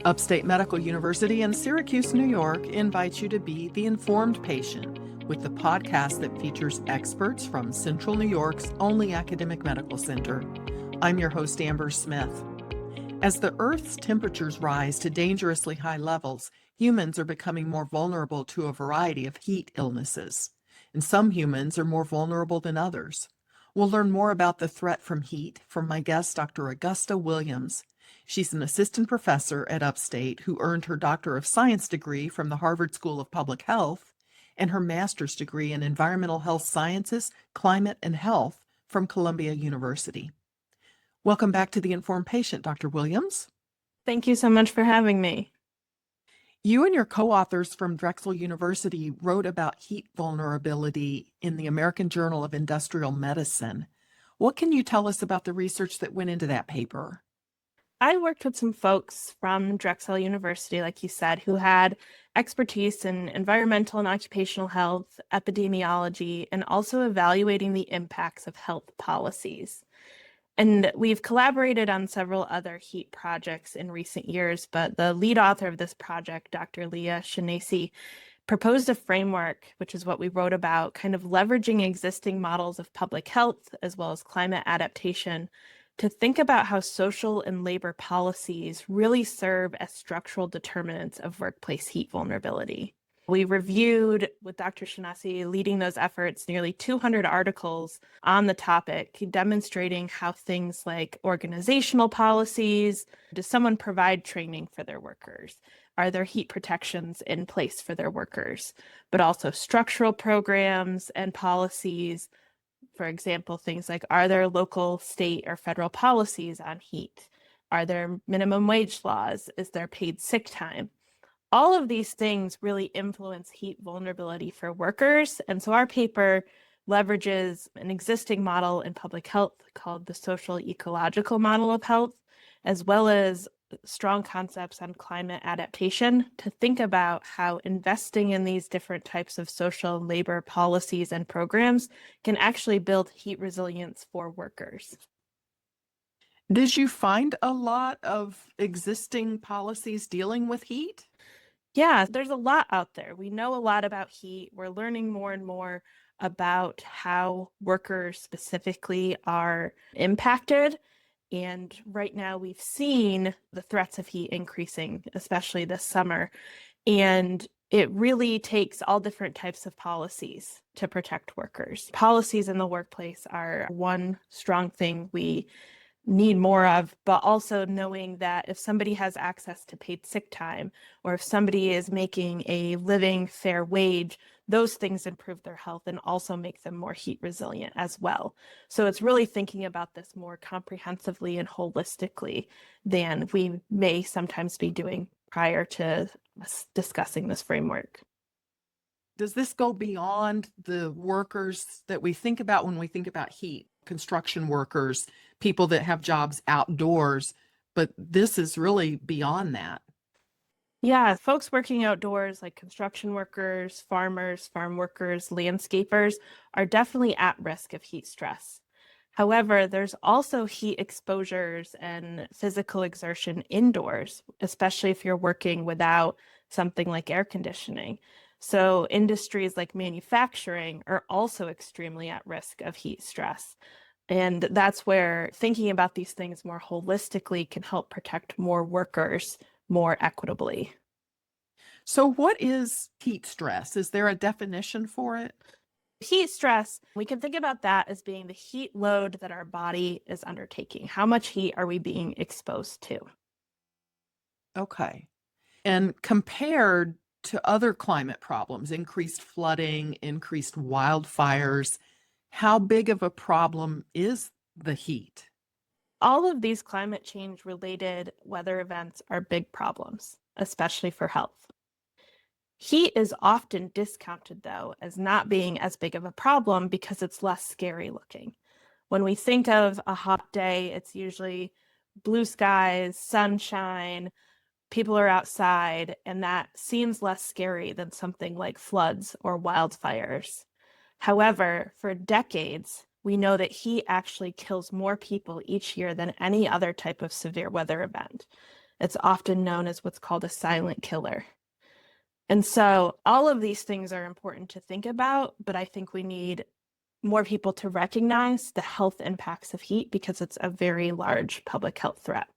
Upstate Medical University in Syracuse, New York invites you to be the informed patient with the podcast that features experts from Central New York's only academic medical center. I'm your host, Amber Smith. As the Earth's temperatures rise to dangerously high levels, humans are becoming more vulnerable to a variety of heat illnesses, and some humans are more vulnerable than others. We'll learn more about the threat from heat from my guest, Dr. Augusta Williams. She's an assistant professor at Upstate who earned her Doctor of Science degree from the Harvard School of Public Health and her master's degree in Environmental Health Sciences, Climate, and Health from Columbia University. Welcome back to The Informed Patient, Dr. Williams. Thank you so much for having me. You and your co-authors from Drexel University wrote about heat vulnerability in the American Journal of Industrial Medicine. What can you tell us about the research that went into that paper? I worked with some folks from Drexel University, like you said, who had expertise in environmental and occupational health, epidemiology, and also evaluating the impacts of health policies. And we've collaborated on several other heat projects in recent years, but the lead author of this project, Dr. Leah Shanasi, proposed a framework, which is what we wrote about, kind of leveraging existing models of public health as well as climate adaptation to think about how social and labor policies really serve as structural determinants of workplace heat vulnerability. We reviewed, with Dr. Shanasi leading those efforts, nearly 200 articles on the topic, demonstrating how things like organizational policies, does someone provide training for their workers? Are there heat protections in place for their workers? But also structural programs and policies. For example, things like, are there local, state, or federal policies on heat? Are there minimum wage laws? Is there paid sick time? All of these things really influence heat vulnerability for workers. And so our paper leverages an existing model in public health called the social ecological model of health, as well as strong concepts on climate adaptation to think about how investing in these different types of social and labor policies and programs can actually build heat resilience for workers. Did you find a lot of existing policies dealing with heat? Yeah, there's a lot out there. We know a lot about heat. We're learning more and more about how workers specifically are impacted. And right now we've seen the threats of heat increasing, especially this summer. And it really takes all different types of policies to protect workers. Policies in the workplace are one strong thing we need more of, but also knowing that if somebody has access to paid sick time, or if somebody is making a living fair wage, those things improve their health and also make them more heat resilient as well. So it's really thinking about this more comprehensively and holistically than we may sometimes be doing prior to us discussing this framework. Does this go beyond the workers that we think about when we think about heat? Construction workers, people that have jobs outdoors, but this is really beyond that. Yeah, folks working outdoors like construction workers, farmers, farm workers, landscapers are definitely at risk of heat stress. However, there's also heat exposures and physical exertion indoors, especially if you're working without something like air conditioning. So industries like manufacturing are also extremely at risk of heat stress. And that's where thinking about these things more holistically can help protect more workers more equitably. So what is heat stress? Is there a definition for it? Heat stress, we can think about that as being the heat load that our body is undertaking. How much heat are we being exposed to? Okay. And compared to other climate problems, increased flooding, increased wildfires, how big of a problem is the heat? All of these climate change related weather events are big problems, especially for health. Heat is often discounted, though, as not being as big of a problem because it's less scary looking. When we think of a hot day, it's usually blue skies, sunshine, people are outside, and that seems less scary than something like floods or wildfires. However, for decades, we know that heat actually kills more people each year than any other type of severe weather event. It's often known as what's called a silent killer. And so all of these things are important to think about, but I think we need more people to recognize the health impacts of heat because it's a very large public health threat.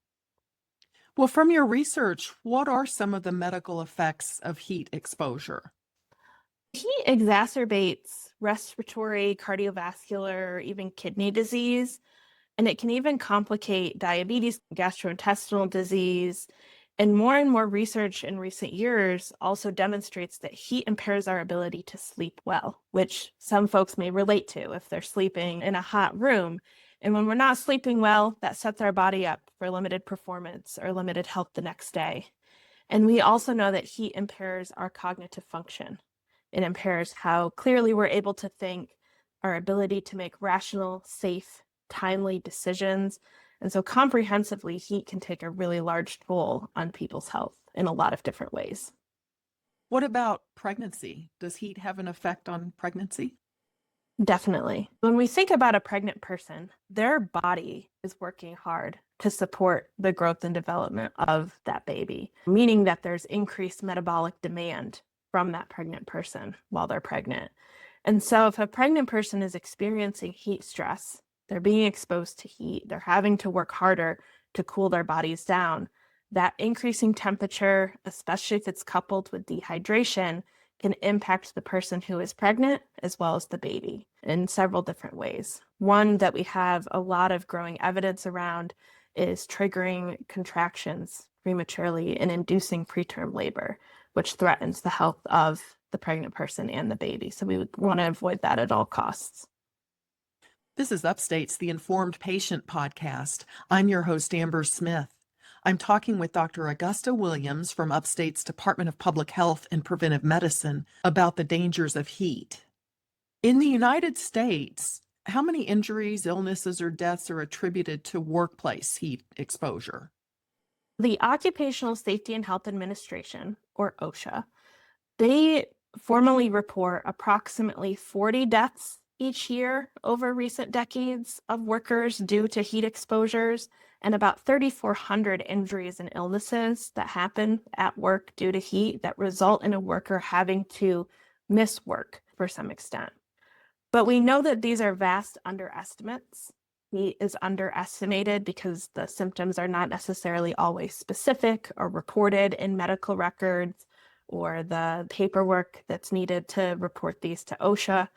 Well, from your research, what are some of the medical effects of heat exposure? Heat exacerbates respiratory, cardiovascular, or even kidney disease, and it can even complicate diabetes, gastrointestinal disease. And more research in recent years also demonstrates that heat impairs our ability to sleep well, which some folks may relate to if they're sleeping in a hot room. And when we're not sleeping well, that sets our body up for limited performance or limited health the next day. And we also know that heat impairs our cognitive function. It impairs how clearly we're able to think, our ability to make rational, safe, timely decisions. And so comprehensively, heat can take a really large toll on people's health in a lot of different ways. What about pregnancy? Does heat have an effect on pregnancy? Definitely. When we think about a pregnant person, their body is working hard to support the growth and development of that baby, meaning that there's increased metabolic demand from that pregnant person while they're pregnant. And so if a pregnant person is experiencing heat stress, they're being exposed to heat, they're having to work harder to cool their bodies down, that increasing temperature, especially if it's coupled with dehydration, can impact the person who is pregnant as well as the baby in several different ways. One that we have a lot of growing evidence around is triggering contractions prematurely and inducing preterm labor, which threatens the health of the pregnant person and the baby. So we would want to avoid that at all costs. This is Upstate's The Informed Patient podcast. I'm your host, Amber Smith. I'm talking with Dr. Augusta Williams from Upstate's Department of Public Health and Preventive Medicine about the dangers of heat. In the United States, how many injuries, illnesses, or deaths are attributed to workplace heat exposure? The Occupational Safety and Health Administration, or OSHA, they formally report approximately 40 deaths each year over recent decades of workers due to heat exposures, and about 3,400 injuries and illnesses that happen at work due to heat that result in a worker having to miss work for some extent. But we know that these are vast underestimates. Heat is underestimated because the symptoms are not necessarily always specific or recorded in medical records or the paperwork that's needed to report these to OSHA.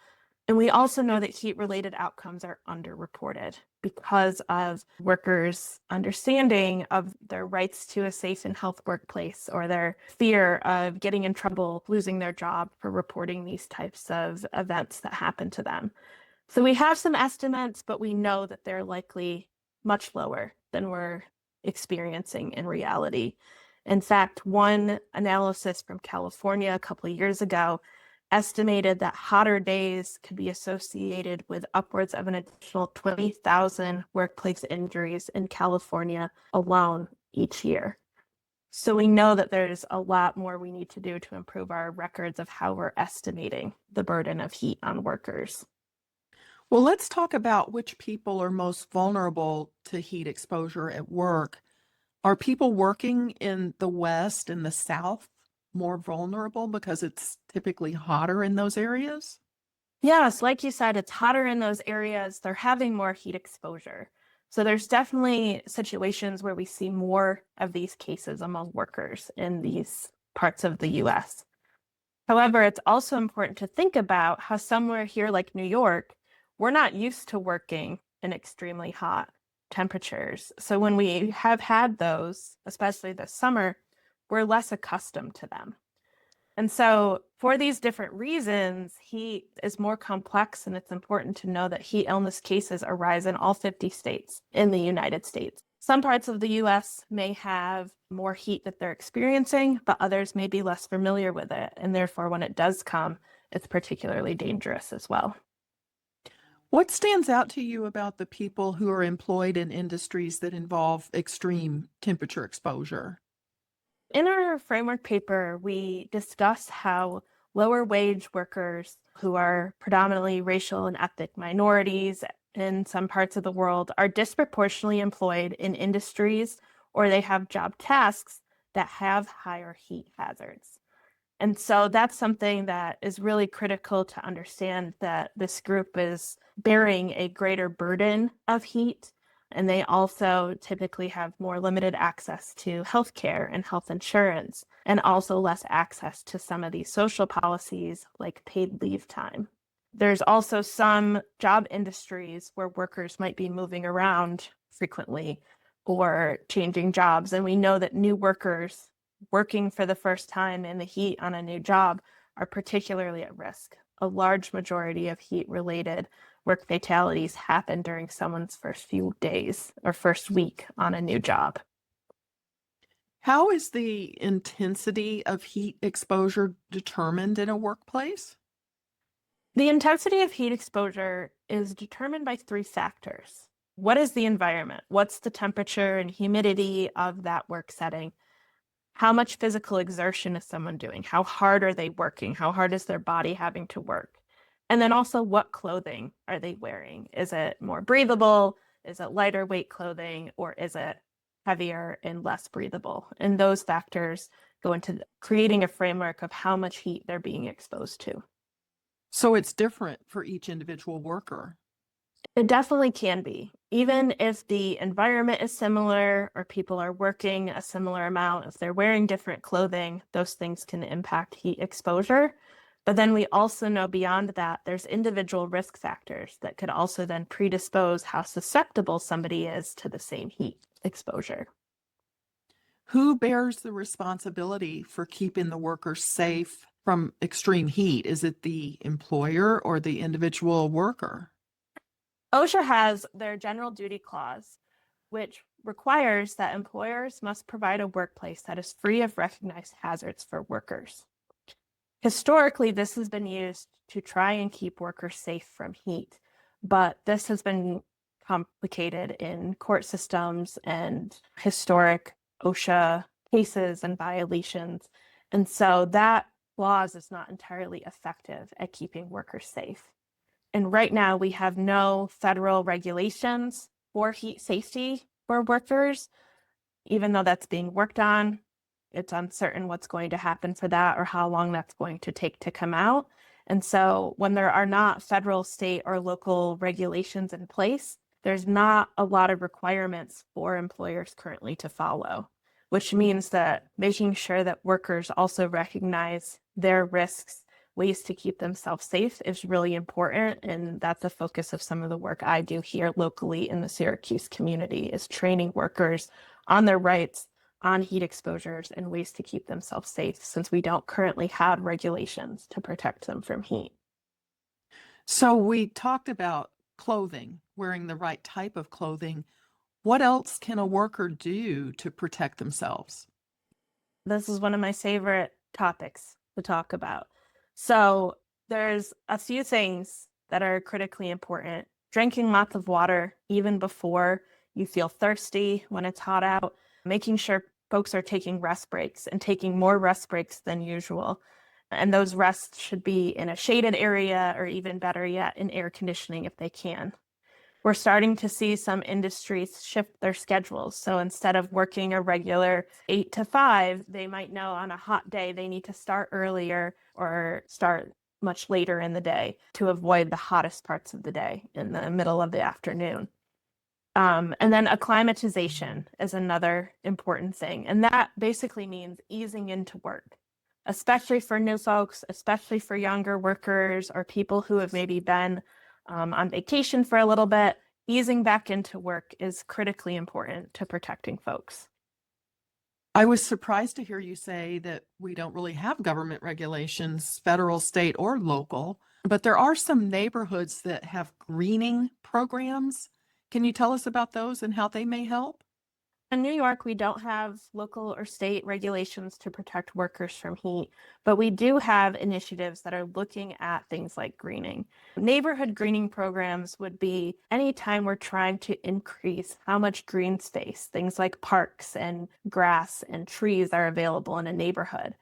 And we also know that heat-related outcomes are underreported because of workers' understanding of their rights to a safe and healthy workplace or their fear of getting in trouble, losing their job for reporting these types of events that happen to them. So we have some estimates, but we know that they're likely much lower than we're experiencing in reality. In fact, one analysis from California a couple of years ago estimated that hotter days could be associated with upwards of an additional 20,000 workplace injuries in California alone each year. So we know that there's a lot more we need to do to improve our records of how we're estimating the burden of heat on workers. Well, let's talk about which people are most vulnerable to heat exposure at work. Are people working in the West and the South more vulnerable because it's typically hotter in those areas? Yes, like you said, it's hotter in those areas. They're having more heat exposure. So there's definitely situations where we see more of these cases among workers in these parts of the US. However, it's also important to think about how somewhere here like New York, we're not used to working in extremely hot temperatures. So when we have had those, especially this summer, we're less accustomed to them. And so for these different reasons, heat is more complex, and it's important to know that heat illness cases arise in all 50 states in the United States. Some parts of the US may have more heat that they're experiencing, but others may be less familiar with it. And therefore, when it does come, it's particularly dangerous as well. What stands out to you about the people who are employed in industries that involve extreme temperature exposure? In our framework paper, we discuss how lower wage workers who are predominantly racial and ethnic minorities in some parts of the world are disproportionately employed in industries or they have job tasks that have higher heat hazards. And so that's something that is really critical to understand, that this group is bearing a greater burden of heat. And they also typically have more limited access to healthcare and health insurance, and also less access to some of these social policies like paid leave time. There's also some job industries where workers might be moving around frequently or changing jobs. And we know that new workers working for the first time in the heat on a new job are particularly at risk. A large majority of heat-related work fatalities happen during someone's first few days or first week on a new job. How is the intensity of heat exposure determined in a workplace? The intensity of heat exposure is determined by three factors. What is the environment? What's the temperature and humidity of that work setting? How much physical exertion is someone doing? How hard are they working? How hard is their body having to work? And then also, what clothing are they wearing? Is it more breathable? Is it lighter weight clothing? Or is it heavier and less breathable? And those factors go into creating a framework of how much heat they're being exposed to. So it's different for each individual worker. It definitely can be. Even if the environment is similar or people are working a similar amount, if they're wearing different clothing, those things can impact heat exposure. But then we also know beyond that, there's individual risk factors that could also then predispose how susceptible somebody is to the same heat exposure. Who bears the responsibility for keeping the workers safe from extreme heat? Is it the employer or the individual worker? OSHA has their general duty clause, which requires that employers must provide a workplace that is free of recognized hazards for workers. Historically, this has been used to try and keep workers safe from heat, but this has been complicated in court systems and historic OSHA cases and violations. And so that clause is not entirely effective at keeping workers safe. And right now, we have no federal regulations for heat safety for workers, even though that's being worked on. It's uncertain what's going to happen for that or how long that's going to take to come out. And so when there are not federal, state, or local regulations in place, there's not a lot of requirements for employers currently to follow, which means that making sure that workers also recognize their risks, ways to keep themselves safe, is really important. And that's the focus of some of the work I do here locally in the Syracuse community, is training workers on their rights, on heat exposures, and ways to keep themselves safe, since we don't currently have regulations to protect them from heat. So we talked about clothing, wearing the right type of clothing. What else can a worker do to protect themselves? This is one of my favorite topics to talk about. So there's a few things that are critically important. Drinking lots of water, even before you feel thirsty when it's hot out. Making sure folks are taking rest breaks and taking more rest breaks than usual. And those rests should be in a shaded area, or even better yet, in air conditioning if they can. We're starting to see some industries shift their schedules. So instead of working a regular 8 to 5, they might know on a hot day they need to start earlier or start much later in the day to avoid the hottest parts of the day in the middle of the afternoon. And then acclimatization is another important thing. And that basically means easing into work, especially for new folks, especially for younger workers or people who have maybe been on vacation for a little bit. Easing back into work is critically important to protecting folks. I was surprised to hear you say that we don't really have government regulations, federal, state, or local, but there are some neighborhoods that have greening programs. Can you tell us about those and how they may help? In New York, we don't have local or state regulations to protect workers from heat, but we do have initiatives that are looking at things like greening. Neighborhood greening programs would be anytime we're trying to increase how much green space, things like parks and grass and trees, are available in a neighborhood.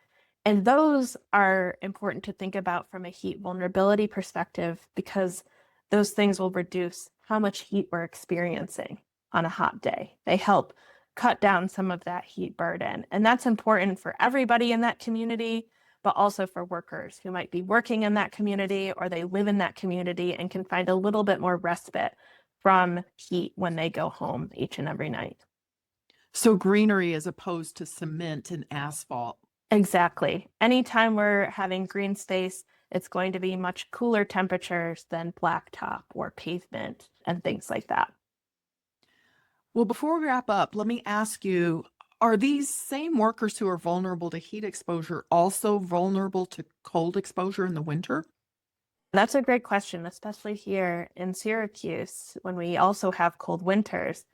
And those are important to think about from a heat vulnerability perspective, because those things will reduce how much heat we're experiencing on a hot day. They help cut down some of that heat burden. And that's important for everybody in that community, but also for workers who might be working in that community or they live in that community and can find a little bit more respite from heat when they go home each and every night. So greenery as opposed to cement and asphalt. Exactly. Anytime we're having green space, it's going to be much cooler temperatures than blacktop or pavement and things like that. Well, before we wrap up, let me ask you, are these same workers who are vulnerable to heat exposure also vulnerable to cold exposure in the winter? That's a great question, especially here in Syracuse when we also have cold winters.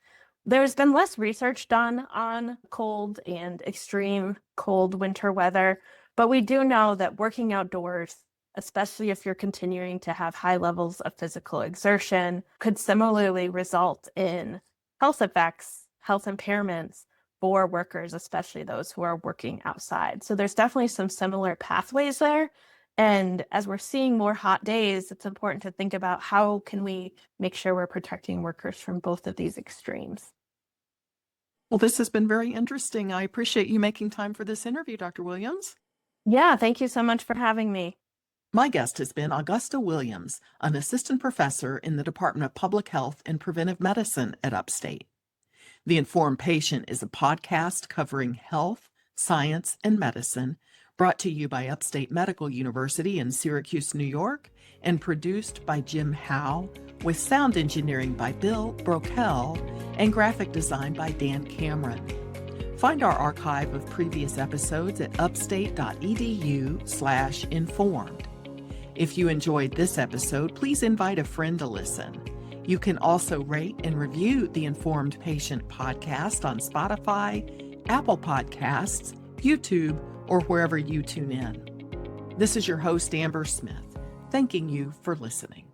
There's been less research done on cold and extreme cold winter weather, but we do know that working outdoors, especially if you're continuing to have high levels of physical exertion, could similarly result in health effects, health impairments for workers, especially those who are working outside. So there's definitely some similar pathways there. And as we're seeing more hot days, it's important to think about how can we make sure we're protecting workers from both of these extremes. Well, this has been very interesting. I appreciate you making time for this interview, Dr. Williams. Yeah, thank you so much for having me. My guest has been Augusta Williams, an assistant professor in the Department of Public Health and Preventive Medicine at Upstate. The Informed Patient is a podcast covering health, science, and medicine, brought to you by Upstate Medical University in Syracuse, New York, and produced by Jim Howe, with sound engineering by Bill Brokel and graphic design by Dan Cameron. Find our archive of previous episodes at upstate.edu/informed. If you enjoyed this episode, please invite a friend to listen. You can also rate and review the Informed Patient podcast on Spotify, Apple Podcasts, YouTube, or wherever you tune in. This is your host, Amber Smith, thanking you for listening.